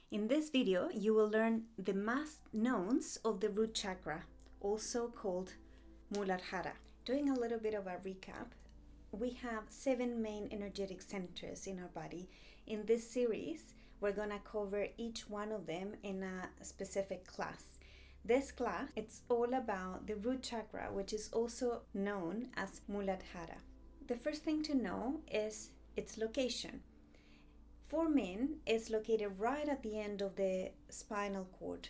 In this video, you will learn the mass knowns of the root chakra, also called Muladhara. Doing a little bit of a recap, we have 7 main energetic centers in our body. In this series, we're going to cover each one of them in a specific class. This class, it's all about the root chakra, which is also known as Muladhara. The first thing to know is its location. For men, it's located right at the end of the spinal cord.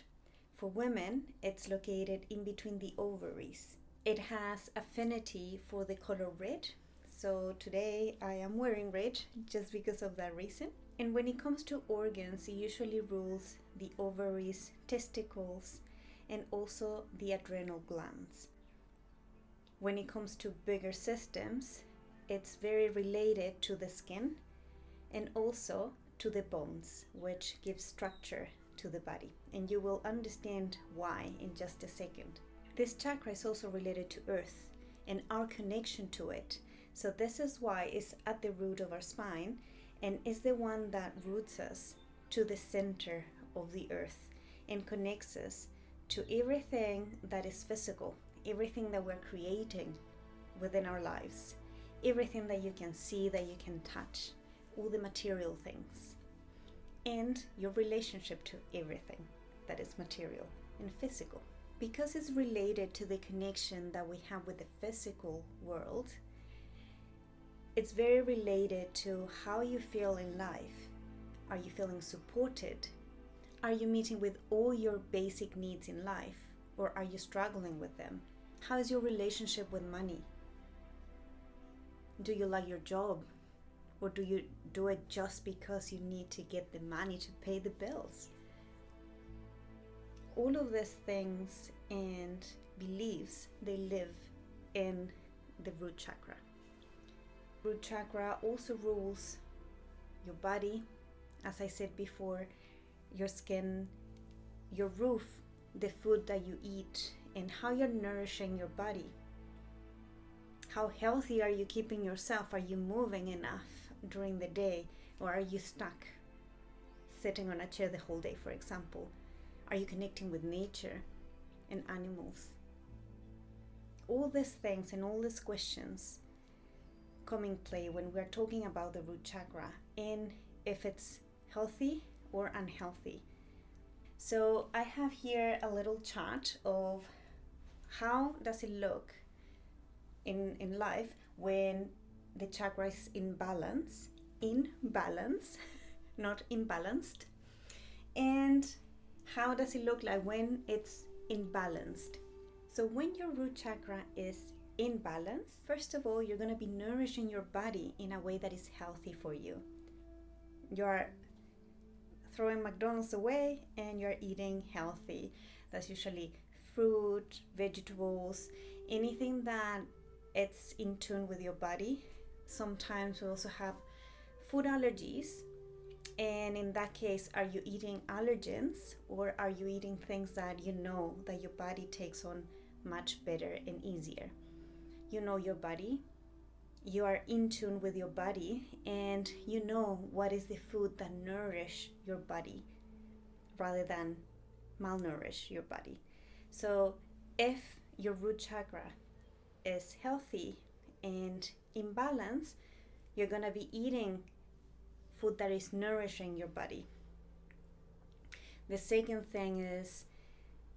For women, it's located in between the ovaries. It has affinity for the color red. So today I am wearing red just because of that reason. And when it comes to organs, it usually rules the ovaries, testicles, and also the adrenal glands. When it comes to bigger systems, it's very related to the skin and also to the bones, which give structure to the body. And you will understand why in just a second. This chakra is also related to earth and our connection to it. So this is why it's at the root of our spine and is the one that roots us to the center of the earth and connects us to everything that is physical, everything that we're creating within our lives, everything that you can see, that you can touch, all the material things, and your relationship to everything that is material and physical. Because it's related to the connection that we have with the physical world, it's very related to how you feel in life. Are you feeling supported? Are you meeting with all your basic needs in life, or are you struggling with them? How is your relationship with money? Do you like your job? Or do you do it just because you need to get the money to pay the bills? All of these things and beliefs, they live in the root chakra. Root chakra also rules your body, as I said before, your skin, your roof, the food that you eat, and how you're nourishing your body. How healthy are you keeping yourself? Are you moving enough during the day, or are you stuck sitting on a chair the whole day, for example? Are you connecting with nature and animals? All these things and all these questions come in play when we're talking about the root chakra and if it's healthy or unhealthy. So I have here a little chart of how does it look in life when the chakra is in balance, not imbalanced. And how does it look like when it's imbalanced? So when your root chakra is in balance, first of all, you're going to be nourishing your body in a way that is healthy for you. You're throwing McDonald's away and you're eating healthy. That's usually fruit, vegetables, anything that it's in tune with your body. Sometimes we also have food allergies, and in that case, are you eating allergens or are you eating things that you know that your body takes on much better and easier? You know your body, you are in tune with your body, and you know what is the food that nourish your body rather than malnourish your body. So if your root chakra is healthy and in balance, you're going to be eating food that is nourishing your body. The second thing is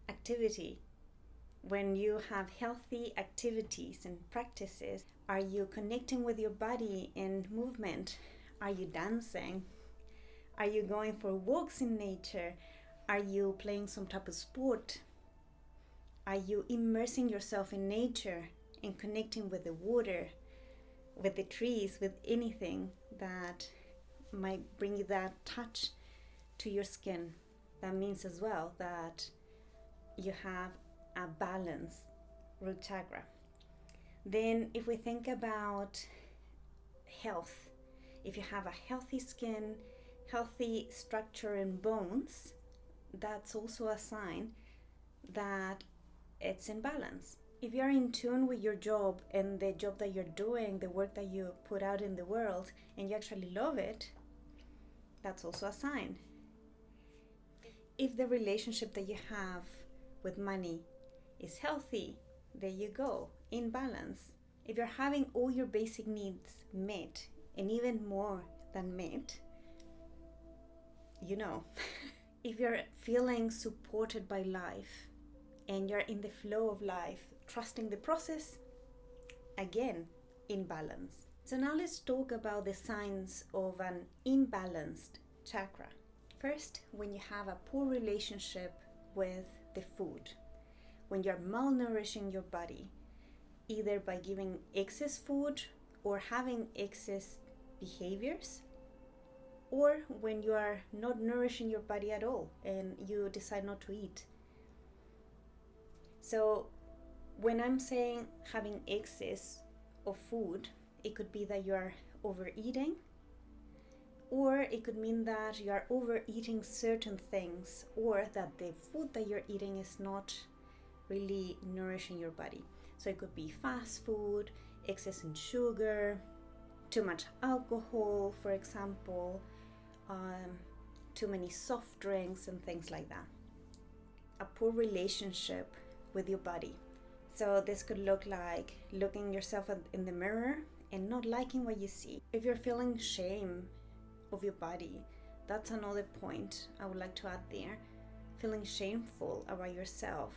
activity. When you have healthy activities and practices, are you connecting with your body in movement? Are you dancing? Are you going for walks in nature? Are you playing some type of sport? Are you immersing yourself in nature and connecting with the water, with the trees, with anything that might bring you that touch to your skin? That means as well that you have a balanced root chakra. Then if we think about health, if you have a healthy skin, healthy structure and bones, that's also a sign that it's in balance. If you're in tune with your job and the job that you're doing, the work that you put out in the world, and you actually love it, that's also a sign. If the relationship that you have with money is healthy, there you go, in balance. If you're having all your basic needs met, and even more than met, if you're feeling supported by life and you're in the flow of life, trusting the process, again, in balance. So now let's talk about the signs of an imbalanced chakra. First, when you have a poor relationship with the food, when you're malnourishing your body, either by giving excess food or having excess behaviors, or when you are not nourishing your body at all and you decide not to eat. So when I'm saying having excess of food, it could be that you are overeating, or it could mean that you are overeating certain things, or that the food that you're eating is not really nourishing your body. So it could be fast food, excess in sugar, too much alcohol, for example, too many soft drinks and things like that. A poor relationship with your body. So this could look like looking yourself in the mirror and not liking what you see. If you're feeling shame of your body, that's another point I would like to add there. Feeling shameful about yourself,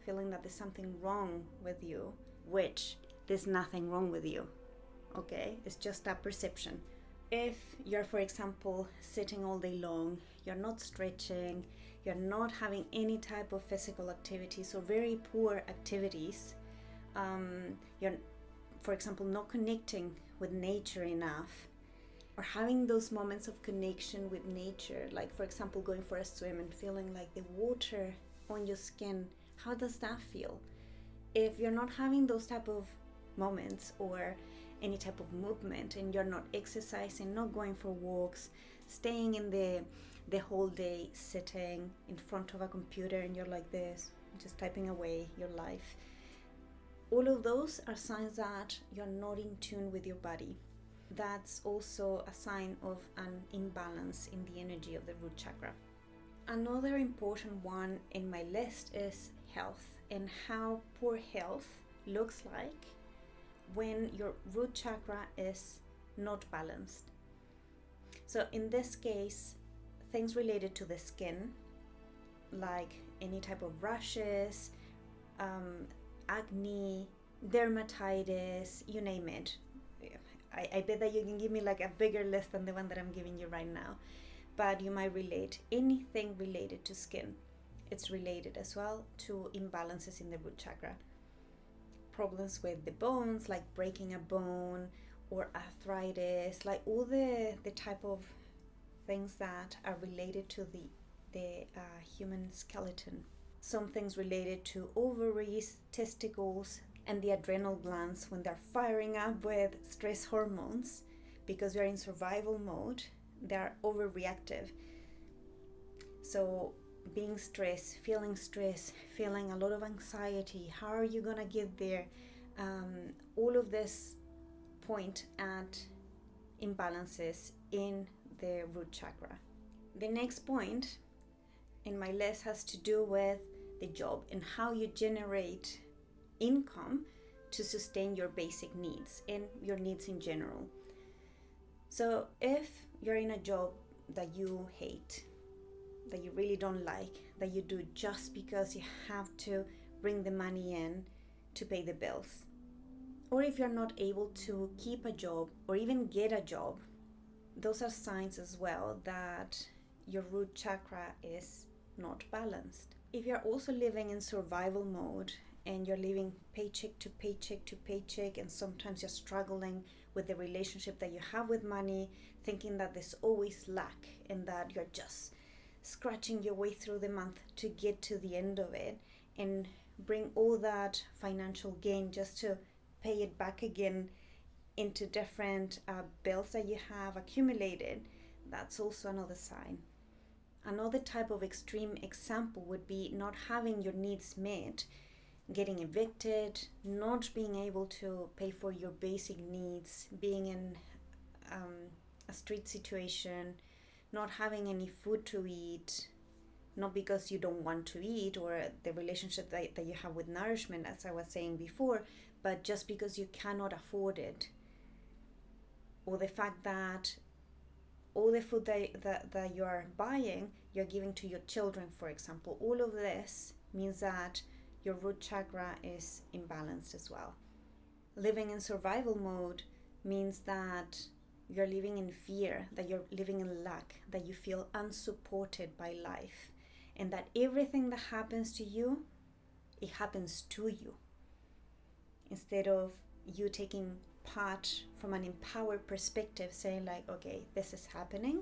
feeling that there's something wrong with you, which there's nothing wrong with you, okay? It's just a perception. If you're, for example, sitting all day long, you're not stretching, you're not having any type of physical activities or very poor activities, you're, for example, not connecting with nature enough, or having those moments of connection with nature, like for example going for a swim and feeling like the water on your skin, how does that feel? If you're not having those type of moments or any type of movement, and you're not exercising, not going for walks, staying in the whole day sitting in front of a computer and you're like this, just typing away your life, all of those are signs that you're not in tune with your body. That's also a sign of an imbalance in the energy of the root chakra. Another important one in my list is health, and how poor health looks like when your root chakra is not balanced. So in this case, things related to the skin, like any type of rashes, acne, dermatitis, you name it. I bet that you can give me like a bigger list than the one that I'm giving you right now. But you might relate anything related to skin. It's related as well to imbalances in the root chakra. Problems with the bones, like breaking a bone, or arthritis, like all the type of things that are related to the human skeleton. Some things related to ovaries, testicles, and the adrenal glands when they're firing up with stress hormones, because we're in survival mode, they're overreactive. So being stressed, feeling a lot of anxiety, how are you gonna get there? All of this point at imbalances in the root chakra. The next point in my list has to do with the job and how you generate income to sustain your basic needs and your needs in general. So if you're in a job that you hate, that you really don't like, that you do just because you have to bring the money in to pay the bills, or if you're not able to keep a job or even get a job, those are signs as well that your root chakra is not balanced. If you're also living in survival mode and you're living paycheck to paycheck to paycheck, and sometimes you're struggling with the relationship that you have with money, thinking that there's always lack and that you're just scratching your way through the month to get to the end of it and bring all that financial gain just to pay it back again into different bills that you have accumulated, that's also another sign. Another type of extreme example would be not having your needs met, getting evicted, not being able to pay for your basic needs, being in a street situation, not having any food to eat, not because you don't want to eat or the relationship that you have with nourishment, as I was saying before, but just because you cannot afford it, or the fact that all the food that you are buying, you're giving to your children, for example. All of this means that your root chakra is imbalanced as well. Living in survival mode means that you're living in fear, that you're living in lack, that you feel unsupported by life, and that everything that happens to you, it happens to you. Instead of you taking part from an empowered perspective, saying like, okay, this is happening,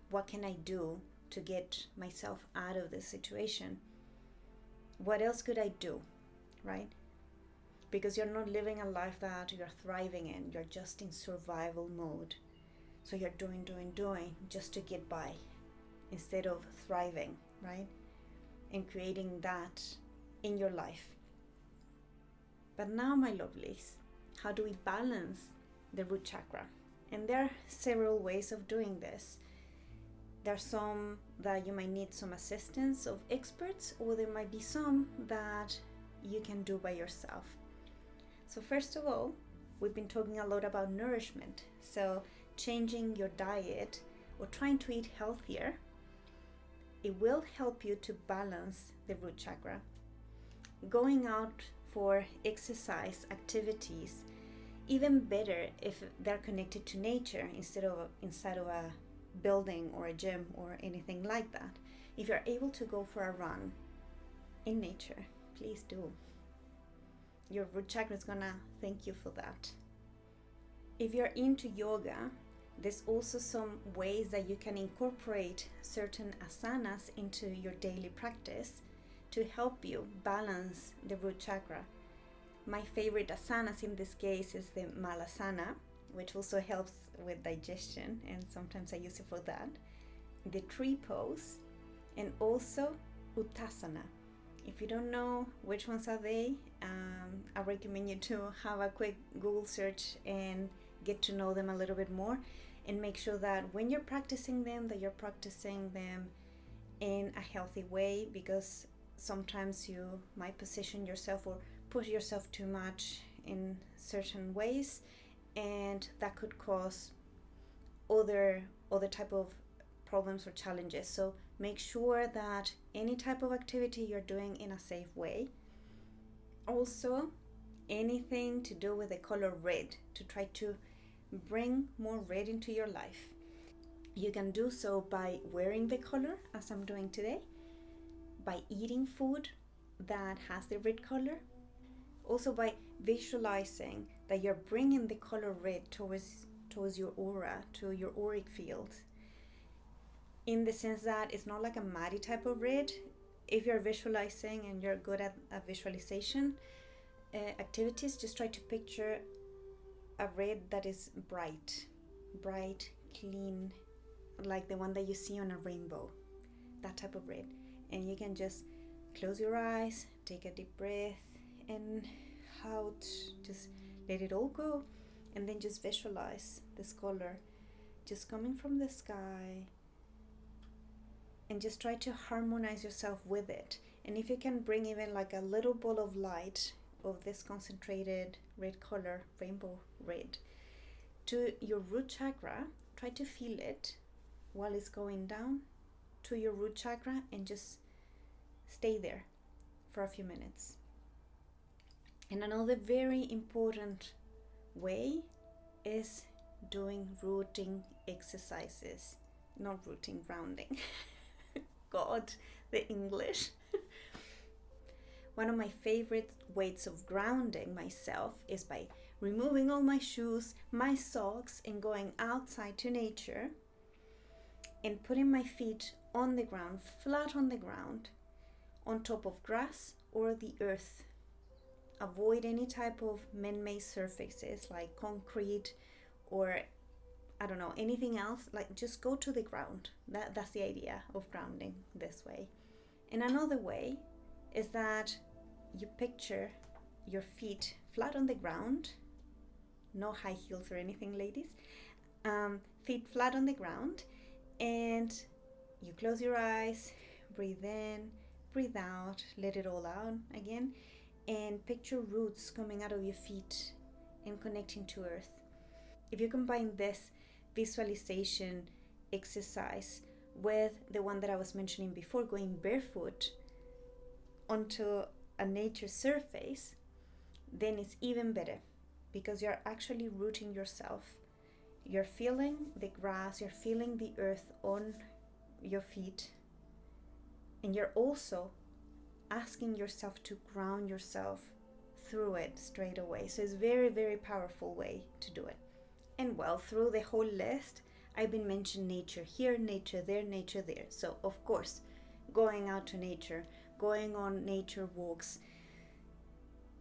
what can I do to get myself out of this situation? What else could I do, right? Because you're not living a life that you're thriving in, you're just in survival mode. So you're doing just to get by instead of thriving, right? And creating that in your life. But now, my lovelies, how do we balance the root chakra? And there are several ways of doing this. There are some that you might need some assistance of experts, or there might be some that you can do by yourself. So first of all, we've been talking a lot about nourishment. So changing your diet or trying to eat healthier, it will help you to balance the root chakra. Going out for exercise activities, even better if they're connected to nature instead of inside of a building or a gym or anything like that. If you're able to go for a run in nature, please do. Your root chakra is gonna thank you for that. If you're into yoga, there's also some ways that you can incorporate certain asanas into your daily practice to help you balance the root chakra. My favorite asanas in this case is the malasana, which also helps with digestion, and sometimes I use it for that. The tree pose, and also uttasana. If you don't know which ones are they, I recommend you to have a quick Google search and get to know them a little bit more, and make sure that when you're practicing them, that you're practicing them in a healthy way, because sometimes you might position yourself or push yourself too much in certain ways, and that could cause other type of problems or challenges. So make sure that any type of activity you're doing in a safe way. Also, anything to do with the color red, to try to bring more red into your life. You can do so by wearing the color, as I'm doing today, by eating food that has the red color, also by visualizing that you're bringing the color red towards your aura, to your auric field, in the sense that it's not like a muddy type of red. If you're visualizing and you're good at visualization activities, just try to picture a red that is bright, clean, like the one that you see on a rainbow, that type of red. And you can just close your eyes, take a deep breath, and out, just let it all go, and then just visualize this color just coming from the sky, and just try to harmonize yourself with it. And if you can bring even like a little ball of light of this concentrated red color, rainbow red, to your root chakra, try to feel it while it's going down to your root chakra, and just stay there for a few minutes. And another very important way is doing rooting exercises. Not rooting, grounding. God, the English. One of my favorite ways of grounding myself is by removing all my shoes, my socks, and going outside to nature, and putting my feet on the ground, flat on the ground, on top of grass or the earth. Avoid any type of man-made surfaces like concrete or I don't know, anything else. Like, just go to the ground. That's the idea of grounding this way. And another way is that you picture your feet flat on the ground, no high heels or anything, ladies, feet flat on the ground, and you close your eyes, breathe in, breathe out, let it all out again, and picture roots coming out of your feet and connecting to earth. If you combine this visualization exercise with the one that I was mentioning before, going barefoot onto a nature surface, then it's even better, because you're actually rooting yourself. You're feeling the grass, you're feeling the earth on your feet, and you're also asking yourself to ground yourself through it straight away. So it's very, very powerful way to do it. And well, through the whole list, I've been mentioning nature here, nature there, nature there. So of course, going out to nature, going on nature walks,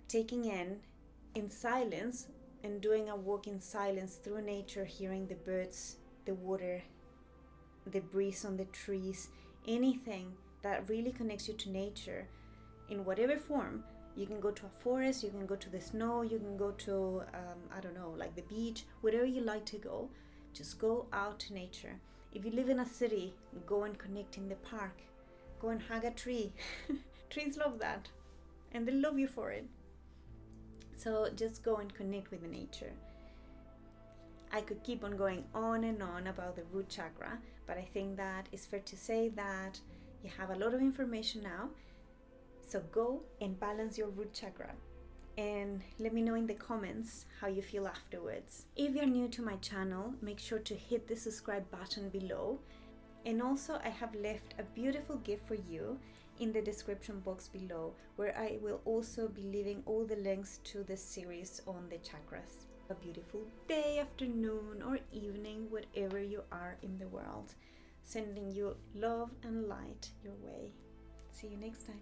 taking in silence, and doing a walk in silence through nature, hearing the birds, the water, the breeze on the trees, anything that really connects you to nature in whatever form. You can go to a forest, you can go to the snow, you can go to, I don't know, like the beach, wherever you like to go. Just go out to nature. If you live in a city, go and connect in the park. Go and hug a tree. Trees love that, and they love you for it. So just go and connect with nature. I could keep on going on and on about the root chakra, but I think that it's fair to say that you have a lot of information now. So go and balance your root chakra, and let me know in the comments how you feel afterwards. If you're new to my channel, make sure to hit the subscribe button below. And also, I have left a beautiful gift for you in the description box below, where I will also be leaving all the links to the series on the chakras. A beautiful day, afternoon, or evening, whatever you are in the world. Sending you love and light your way. See you next time.